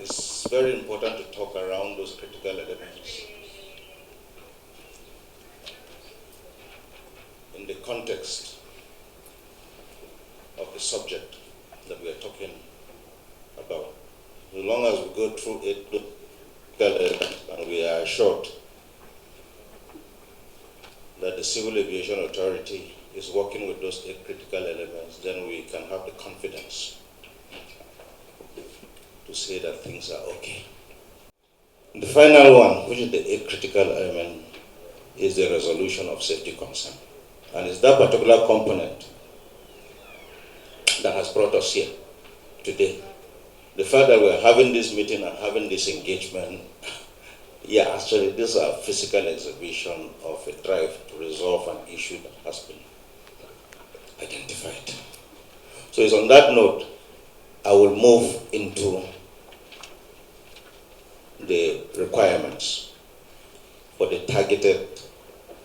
it's very important to talk around those critical elements in the context of the subject that we are talking about. As long as we go through it and we are assured that the Civil Aviation Authority is working with those 8 critical elements, then we can have the confidence to say that things are okay. The final one, which is the 8th critical element, is the resolution of safety concern. And it's that particular component that has brought us here today. The fact that we're having this meeting and having this engagement, yeah, actually, this is a physical exhibition of a drive to resolve an issue that has been identified. So it's on that note, I will move into the requirements for the targeted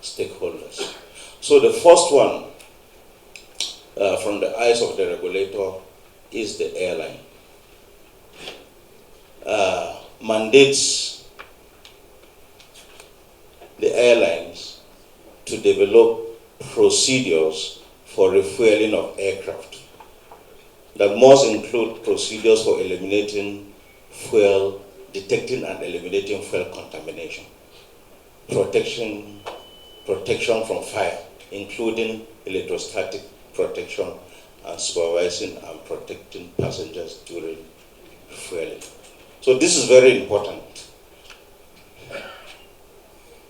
stakeholders. So the first one, from the eyes of the regulator, is the airline. Mandates the airlines to develop procedures for refueling of aircraft that must include procedures for eliminating fuel, detecting and eliminating fuel contamination, protection from fire, including electrostatic protection, and supervising and protecting passengers during refueling. So this is very important.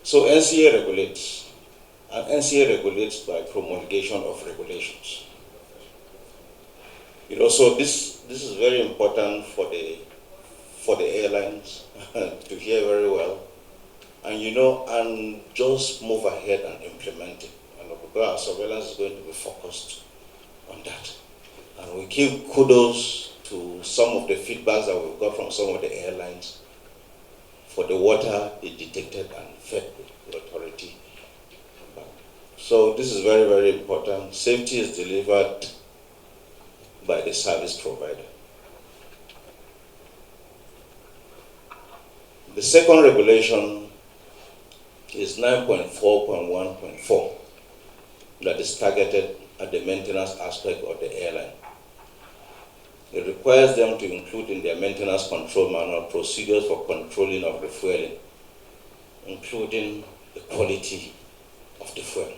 So NCAA regulates, and NCAA regulates by promulgation of regulations. So this is very important for the airlines to hear very well, and just move ahead and implement it. And our surveillance is going to be focused on that. And we give kudos to some of the feedbacks that we've got from some of the airlines for the water they detected and fed the authority. So this is very, very important. Safety is delivered by the service provider. The second regulation is 9.4.1.4 that is targeted at the maintenance aspect of the airline. It requires them to include in their maintenance control manual procedures for controlling of refueling, including the quality of the fuel.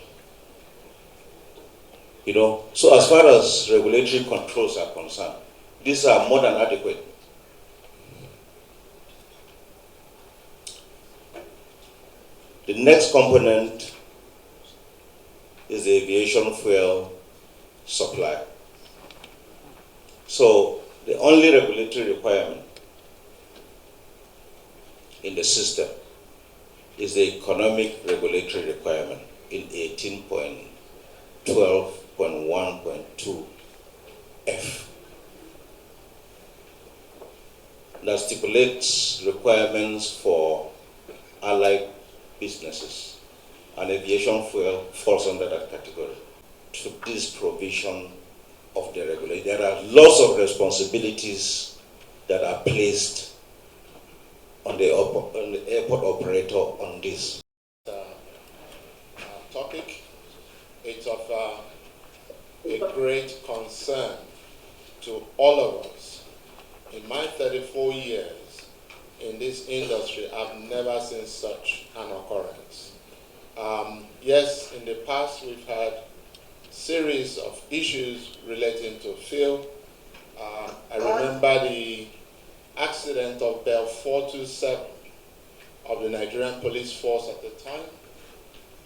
So as far as regulatory controls are concerned, these are more than adequate. The next component is the aviation fuel supply. So the only regulatory requirement in the system is the economic regulatory requirement in 18.12.1.2F that stipulates requirements for allied businesses, and aviation fuel falls under that category. To this provision of the regulation, there are lots of responsibilities that are placed on the airport operator on this topic. It's of a great concern to all of us. In my 34 years in this industry, I've never seen such an occurrence. Yes, in the past we've had series of issues relating to fuel. I remember the accident of Bell 427 of the Nigerian police force at the time.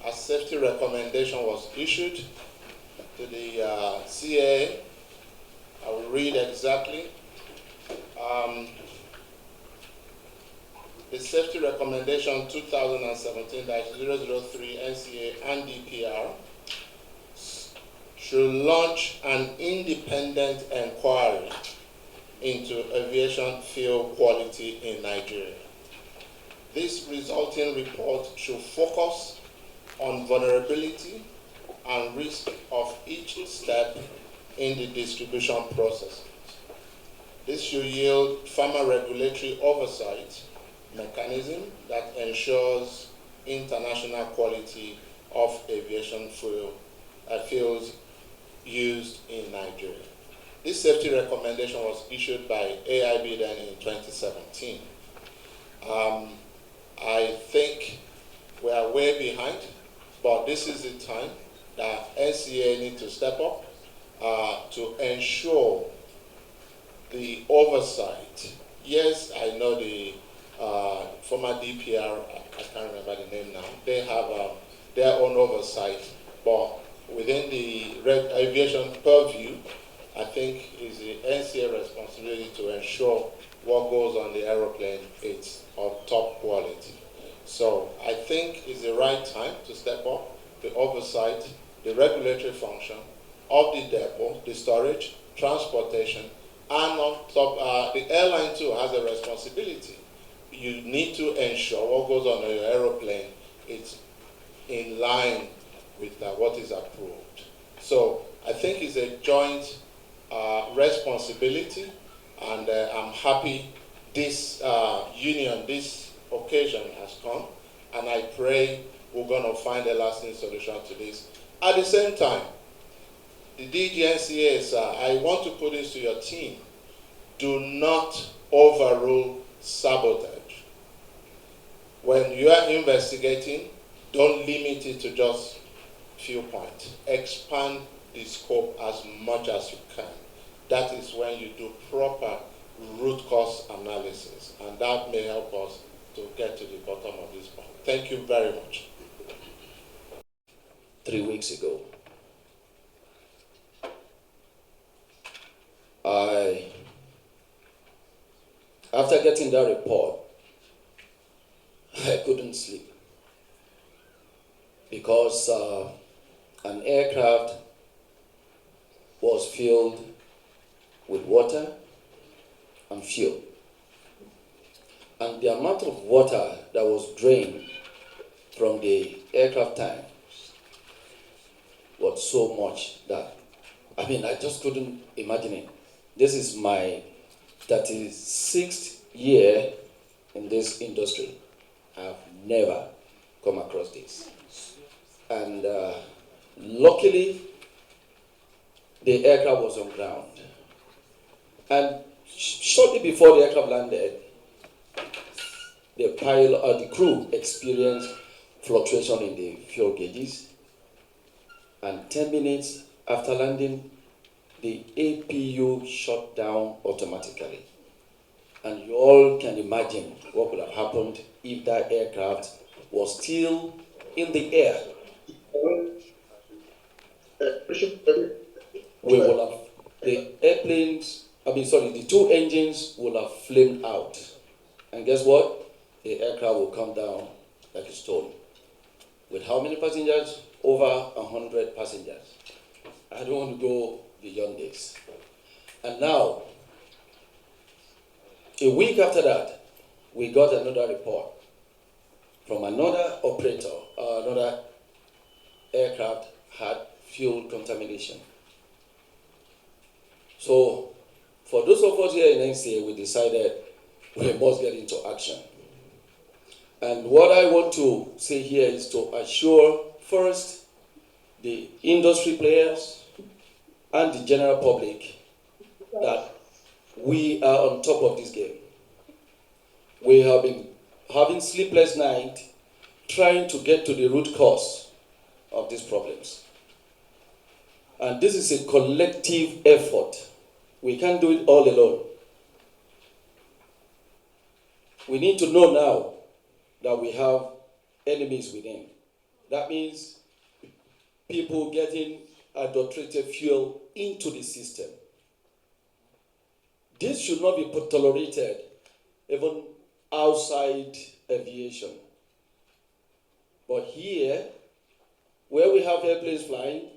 A safety recommendation was issued to the CAA. I will read exactly. The safety recommendation 2017-003 NCAA and DPR should launch an independent inquiry into aviation fuel quality in Nigeria. This resulting report should focus on vulnerability and risk of each step in the distribution process. This should yield farmer regulatory oversight mechanism that ensures international quality of aviation fuels used in Nigeria. This safety recommendation was issued by AIB then in 2017. I think we are way behind, but this is the time that NCAA need to step up to ensure the oversight. Yes, I know the former DPR, I can't remember the name now, they have their own oversight, but within the aviation purview, I think it's the NCAA responsibility to ensure what goes on the aeroplane is of top quality. So I think it's the right time to step up the oversight, the regulatory function of the depot, the storage, transportation, and on top, the airline too has a responsibility. You need to ensure what goes on your aeroplane is in line with what is approved. So I think it's a joint responsibility, and I'm happy this union, this occasion has come, and I pray we're going to find a lasting solution to this. At the same time, the DGNCA, sir, I want to put this to your team. Do not overrule sabotage. When you are investigating, don't limit it to just few points. Expand the scope as much as you can. That is when you do proper root cause analysis, and that may help us to get to the bottom of this point. Thank you very much. 3 weeks ago, after getting that report, I couldn't sleep because an aircraft was filled with water and fuel. And the amount of water that was drained from the aircraft tank was so much that, I just couldn't imagine it. This is my 36th year in this industry. I've never come across this. And luckily, the aircraft was on ground. And shortly before the aircraft landed, the crew experienced fluctuation in the fuel gauges. And 10 minutes after landing, the APU shut down automatically. And you all can imagine what would have happened if that aircraft was still in the air. We will have, the two engines will have flamed out. And guess what? The aircraft will come down like a stone. With how many passengers? Over 100 passengers. I don't want to go beyond this. And now, a week after that, we got another report from another operator, another aircraft had fuel contamination. So, for those of us here in NCAA, we decided we must get into action. And what I want to say here is to assure, first, the industry players and the general public that we are on top of this game. We have been having sleepless nights trying to get to the root cause of these problems. And this is a collective effort. We can't do it all alone. We need to know now that we have enemies within. That means people getting adulterated fuel into the system. This should not be tolerated even outside aviation. But here, where we have airplanes flying,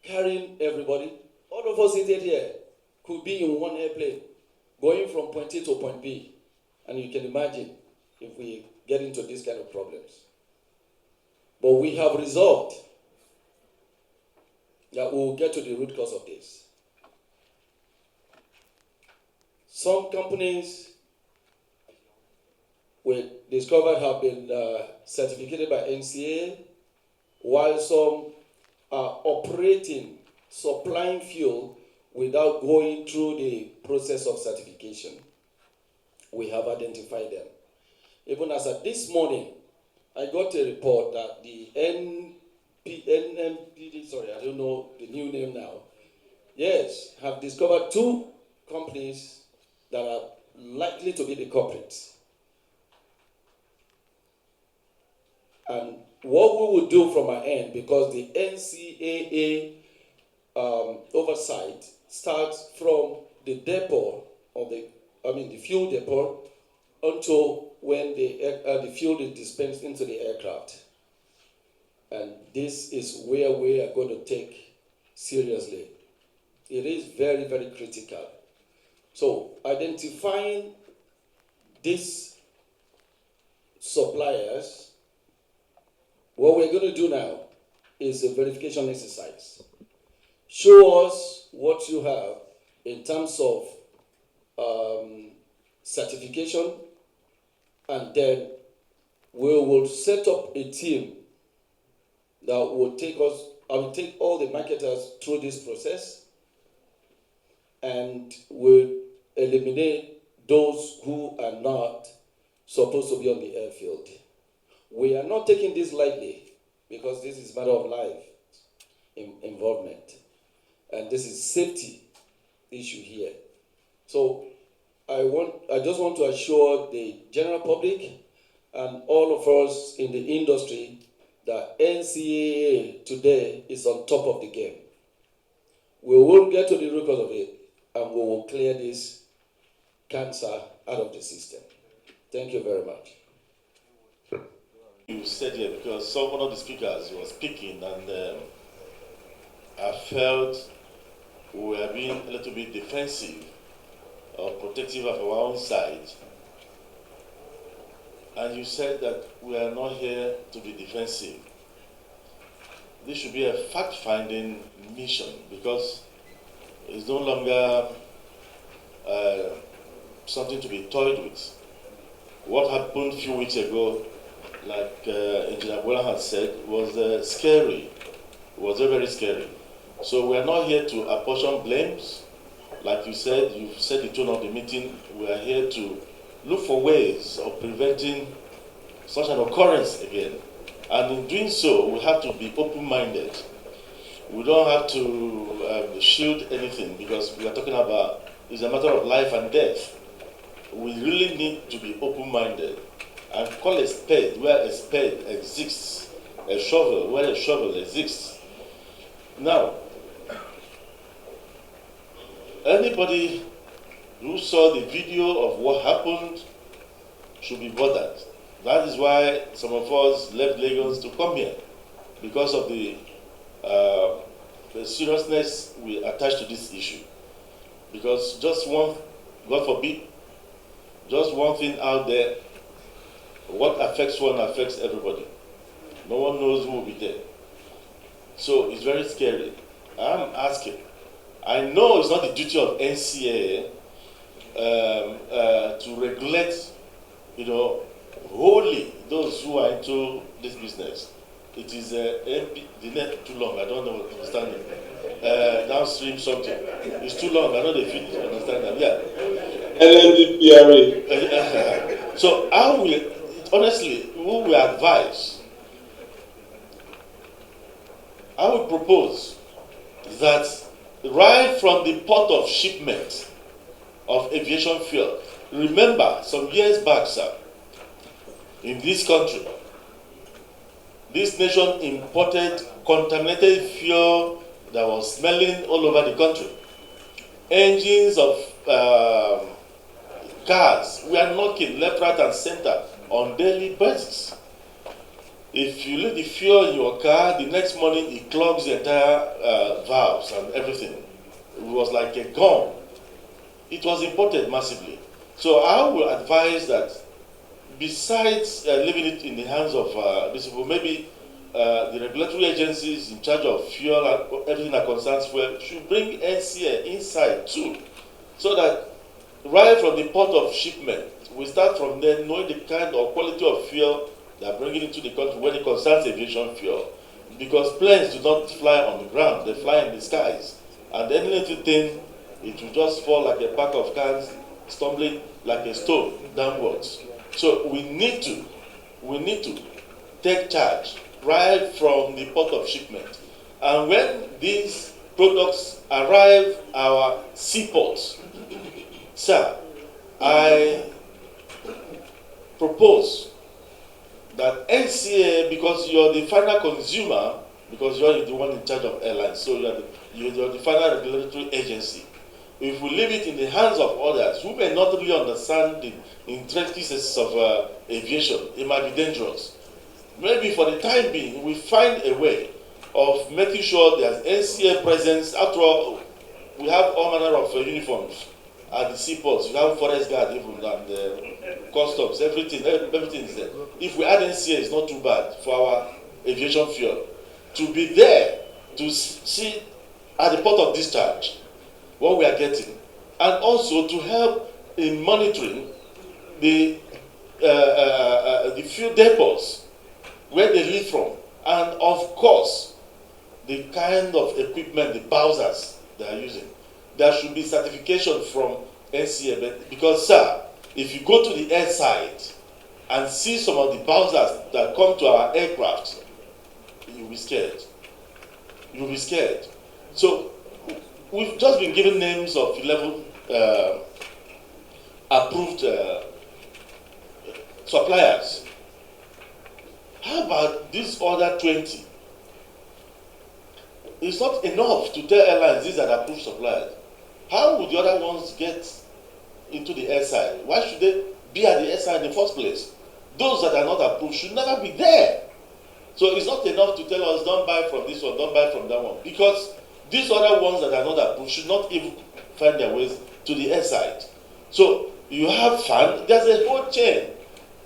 carrying everybody, all of us seated here could be in one airplane, going from point A to point B. And you can imagine if we get into these kind of problems. But we have resolved that we will get to the root cause of this. Some companies we discovered have been certificated by NCAA, while some are operating, supplying fuel without going through the process of certification. We have identified them. Even as of this morning, I got a report that the NMPD, sorry, I don't know the new name now, yes, have discovered 2 companies that are likely to be the culprits. And what we will do from our end, because the NCAA oversight starts from the depot of the fuel depot until when the fuel is dispensed into the aircraft. And this is where we are going to take seriously. It is very, very critical. So identifying these suppliers, what we're going to do now is a verification exercise. Show us what you have in terms of certification, and then we will set up a team that will take all the marketers through this process, and will eliminate those who are not supposed to be on the airfield. We are not taking this lightly, because this is a matter of life involvement, and this is safety issue here. So I just want to assure the general public and all of us in the industry that NCAA today is on top of the game. We will get to the root cause of it, and we will clear this cancer out of the system. Thank you very much. You said here, because one of the speakers was speaking, and I felt we were being a little bit defensive or protective of our own side. And you said that we are not here to be defensive. This should be a fact-finding mission, because it's no longer something to be toyed with. What happened a few weeks ago, like Engineer Bola had said, was scary. It was very, very scary. So we are not here to apportion blames. Like you said, you've set the tone of the meeting. We are here to look for ways of preventing such an occurrence again. And in doing so, we have to be open-minded. We don't have to shield anything, because we are talking about, it's a matter of life and death. We really need to be open-minded and call a spade where a spade exists, a shovel where a shovel exists. Now, anybody who saw the video of what happened should be bothered. That is why some of us left Lagos to come here, because of the seriousness we attach to this issue. Because just one, God forbid, just one thing out there, what affects one affects everybody. No one knows who will be there. So it's very scary. I'm asking, I know it's not the duty of NCAA to regulate, wholly those who are into this business. It is the net too long. I don't know what to understand it. Downstream something. It's too long. I know they finish. Understand that? Yeah. LNDPRA. So I will, honestly, we will advise. I would propose that right from the port of shipment of aviation fuel, remember some years back, sir, in this country, this nation imported contaminated fuel that was smelling all over the country. Engines of cars were knocking left, right, and center on daily basis. If you leave the fuel in your car, the next morning it clogs the entire valves and everything. It was like a gun. It was imported massively. So I will advise that besides leaving it in the hands of these people, maybe the regulatory agencies in charge of fuel and everything that concerns fuel should bring NCA inside too, so that right from the port of shipment, we start from there knowing the kind of quality of fuel they are bringing into the country when it concerns aviation fuel. Because planes do not fly on the ground, they fly in the skies. And any little thing, it will just fall like a pack of cards, stumbling like a stone downwards. So we need to take charge right from the port of shipment. And when these products arrive our seaports, sir, I propose that NCAA, because you're the final consumer, because you're the one in charge of airlines, so you're the final regulatory agency. If we leave it in the hands of others who may not really understand the intricacies of aviation, it might be dangerous. Maybe for the time being, we find a way of making sure there's NCAA presence. After all, we have all manner of uniforms at the seaports. You have forest guard even, and customs, everything is there. If we add NCAA, it's not too bad for our aviation fuel. To be there, to see at the port of discharge what we are getting, and also to help in monitoring the fuel depots where they leave from, and of course the kind of equipment, the Bowsers they are using. There should be certification from NCAA, because sir, if you go to the air side and see some of the Bowsers that come to our aircraft, you'll be scared. You'll be scared. So we've just been given names of 11 approved suppliers. How about this other 20? It's not enough to tell airlines these are approved suppliers. How would the other ones get into the air side? Why should they be at the air side in the first place? Those that are not approved should never be there. So it's not enough to tell us don't buy from this one, don't buy from that one, because these other ones that are not approved should not even find their ways to the air side. So you have fun. There's a whole chain.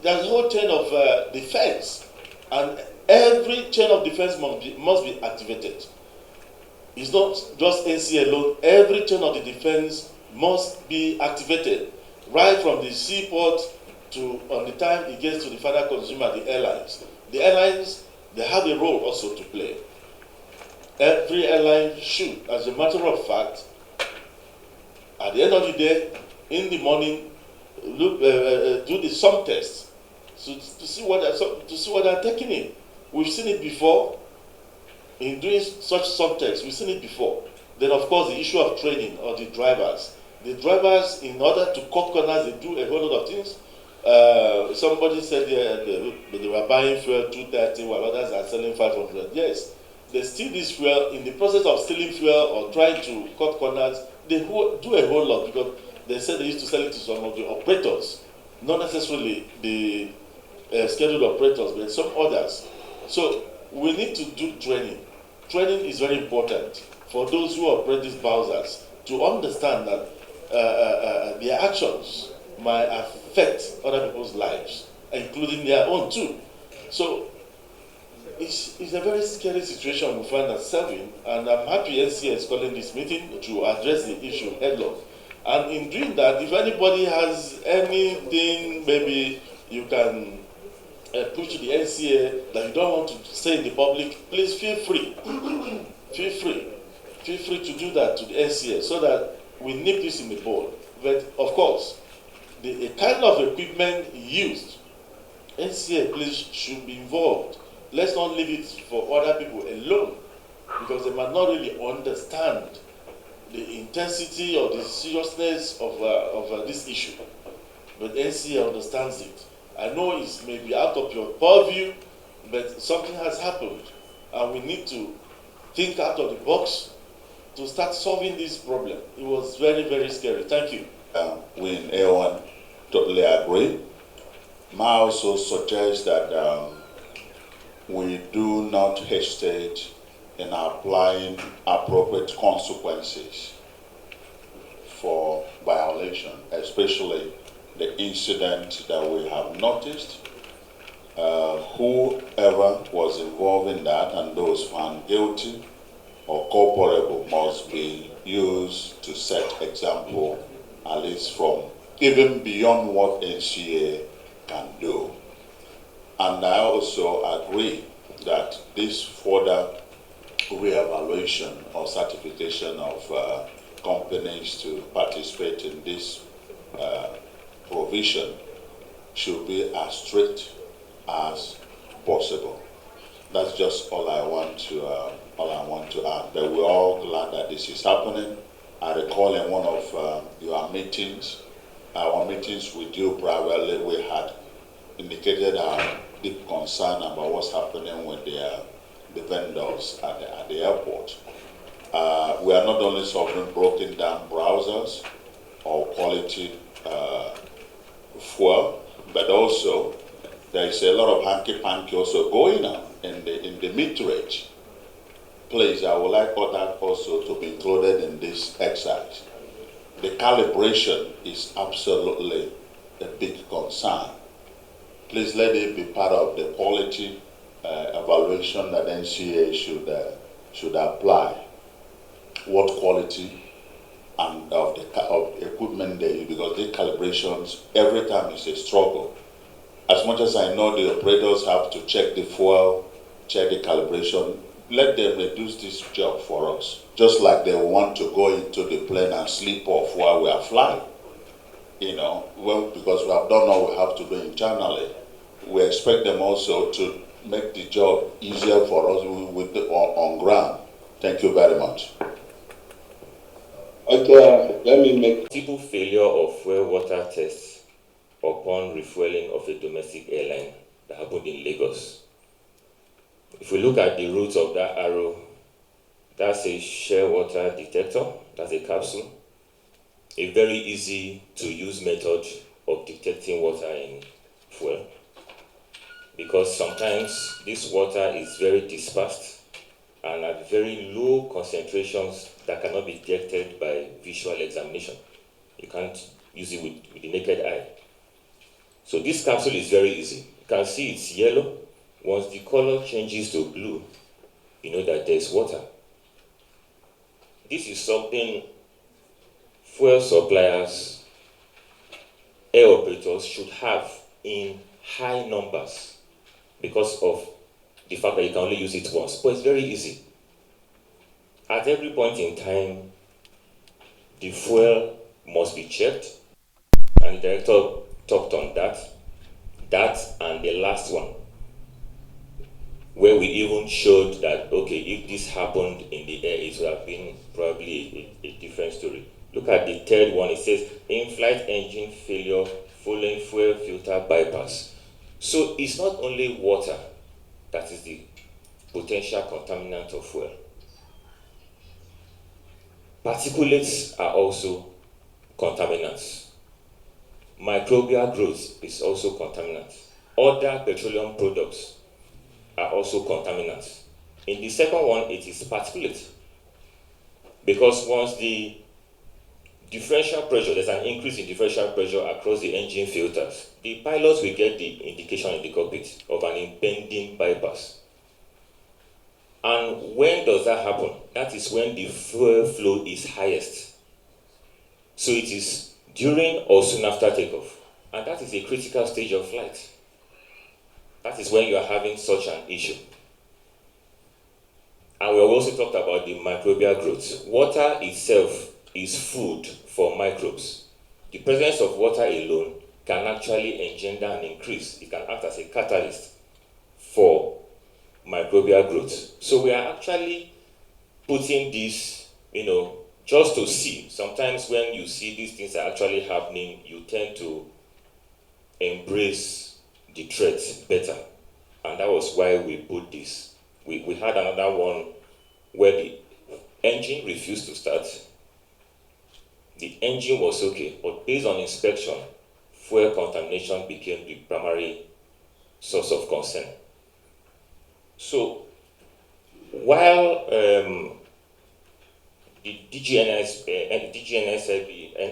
There's a whole chain of defense, and every chain of defense must be activated. It's not just NCAA alone. Every chain of the defense must be activated, right from the seaport to on the time it gets to the final consumer, the airlines. The airlines, they have a role also to play. Every airline should, as a matter of fact, at the end of the day, in the morning, look, do the sum test to see what they're taking in. We've seen it before. In doing such sum tests, we've seen it before. Then, of course, the issue of training of the drivers. The drivers, in order to cut corners, they do a whole lot of things. Somebody said they were buying fuel 230 while others are selling 500. Yes, they steal this fuel. In the process of stealing fuel or trying to cut corners, they do a whole lot, because they said they used to sell it to some of the operators, not necessarily the scheduled operators, but some others. So we need to do training. Training is very important for those who operate these Bowsers to understand that their actions might affect other people's lives, including their own too. So it's a very scary situation we find ourselves in, and I'm happy NCA is calling this meeting to address the issue head-on. And in doing that, if anybody has anything, maybe you can push to the NCA that you don't want to say in the public, please feel free. Feel free to do that to the NCA so that we nip this in the bud. But of course, the kind of equipment used, NCA please should be involved. Let's not leave it for other people alone, because they might not really understand the intensity or the seriousness of this issue. But NCA understands it. I know it may be out of your purview, but something has happened, and we need to think out of the box to start solving this problem. It was very, very scary. Thank you. We in A1 totally agree. May I also suggest that we do not hesitate in applying appropriate consequences for violation, especially the incident that we have noticed. Whoever was involved in that and those found guilty or culpable must be used to set example at least from even beyond what NCAA can do. And I also agree that this further re-evaluation or certification of companies to participate in this provision should be as strict as possible. That's just all I want to add. But we're all glad that this is happening. I recall in one of your meetings, our meetings with you privately, we had indicated our deep concern about what's happening with the vendors at the airport. We are not only solving broken down browsers or quality fuel, but also there is a lot of hanky-panky also going on in the mid-range. Please, I would like all that also to be included in this exercise. The calibration is absolutely a big concern. Please let it be part of the quality evaluation that NCAA should apply. What quality and of equipment they use, because the calibrations every time is a struggle. As much as I know the operators have to check the fuel, check the calibration, let them reduce this job for us. Just like they want to go into the plane and sleep off while we are flying. You know, well, because we have done all we have to do internally. We expect them also to make the job easier for us on ground. Thank you very much. Okay, let me make multiple failure of fuel water tests upon refueling of a domestic airline that happened in Lagos. If we look at the root of that arrow, that's a share water detector, that's a capsule. A very easy to use method of detecting water in fuel, because sometimes this water is very dispersed and at very low concentrations that cannot be detected by visual examination. You can't use it with the naked eye. So this capsule is very easy. You can see it's yellow. Once the color changes to blue, you know that there's water. This is something fuel suppliers, air operators should have in high numbers because of the fact that you can only use it once. But it's very easy. At every point in time, the fuel must be checked, and the director talked on that and the last one, where we even showed that, okay, if this happened in the air, it would have been probably a different story. Look at the third one. It says in-flight engine failure following fuel filter bypass. So it's not only water that is the potential contaminant of fuel. Particulates are also contaminants. Microbial growth is also contaminant. Other petroleum products are also contaminants. In the second one, it is particulate. Because once the differential pressure, there's an increase in differential pressure across the engine filters, the pilots will get the indication in the cockpit of an impending bypass. And when does that happen? That is when the fuel flow is highest. So it is during or soon after takeoff. And that is a critical stage of flight. That is when you are having such an issue. And we also talked about the microbial growth. Water itself is food for microbes. The presence of water alone can actually engender an increase. It can act as a catalyst for microbial growth. So we are actually putting this, just to see. Sometimes when you see these things are actually happening, you tend to embrace the threat better. And that was why we put this. We had another one where the engine refused to start. The engine was okay, but based on inspection, fuel contamination became the primary source of concern. So, while the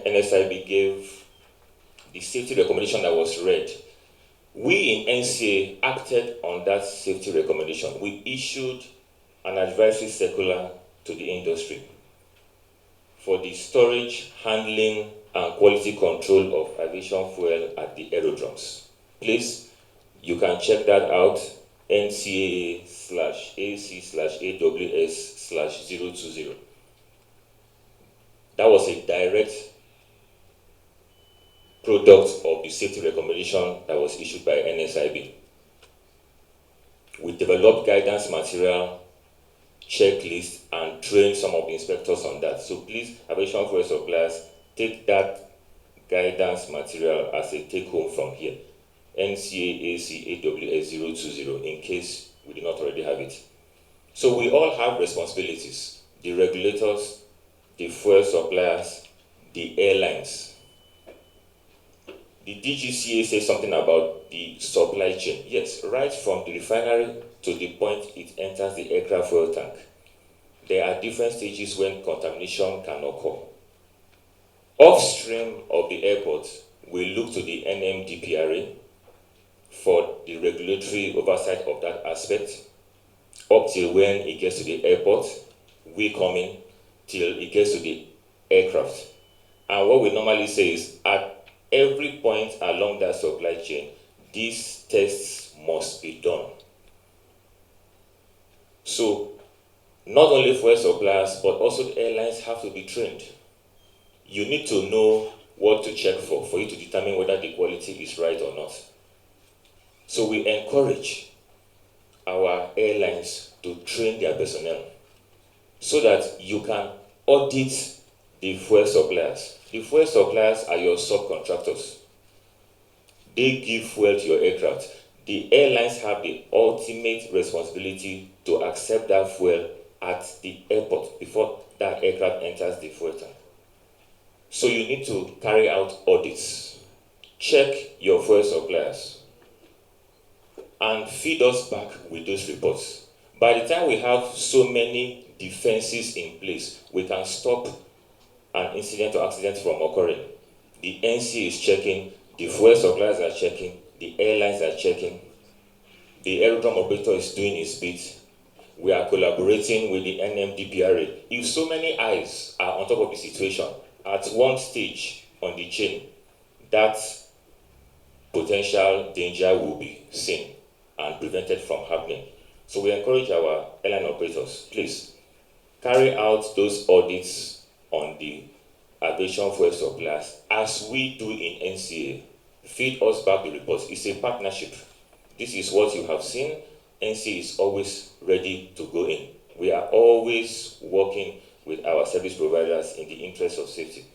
NSIB gave the safety recommendation that was read, we in NCAA acted on that safety recommendation. We issued an advisory circular to the industry for the storage, handling, and quality control of aviation fuel at the aerodromes. Please, you can check that out, NCAA/AC/AWS/020. That was a direct product of the safety recommendation that was issued by NSIB. We developed guidance material, checklist, and trained some of the inspectors on that. So please, aviation fuel suppliers, take that guidance material as a take-home from here. NCAAC/AWS/020, in case we do not already have it. So we all have responsibilities: the regulators, the fuel suppliers, the airlines. The DGCA says something about the supply chain. Yes, right from the refinery to the point it enters the aircraft fuel tank. There are different stages when contamination can occur. Upstream of the airport, we look to the NMDPRA for the regulatory oversight of that aspect, up till when it gets to the airport, we come in till it gets to the aircraft. And what we normally say is, at every point along that supply chain, these tests must be done. So, not only fuel suppliers, but also the airlines have to be trained. You need to know what to check for you to determine whether the quality is right or not. So we encourage our airlines to train their personnel so that you can audit the fuel suppliers. The fuel suppliers are your subcontractors. They give fuel to your aircraft. The airlines have the ultimate responsibility to accept that fuel at the airport before that aircraft enters the fuel tank. So you need to carry out audits, check your fuel suppliers, and feed us back with those reports. By the time we have so many defenses in place, we can stop an incident or accident from occurring. The NC is checking, the fuel suppliers are checking, the airlines are checking, the aerodrome operator is doing his bit. We are collaborating with the NMDPRA. If so many eyes are on top of the situation at one stage on the chain, that potential danger will be seen and prevented from happening. So we encourage our airline operators, please carry out those audits on the aviation fuel suppliers as we do in NCA. Feed us back the reports. It's a partnership. This is what you have seen. NCA is always ready to go in. We are always working with our service providers in the interest of safety.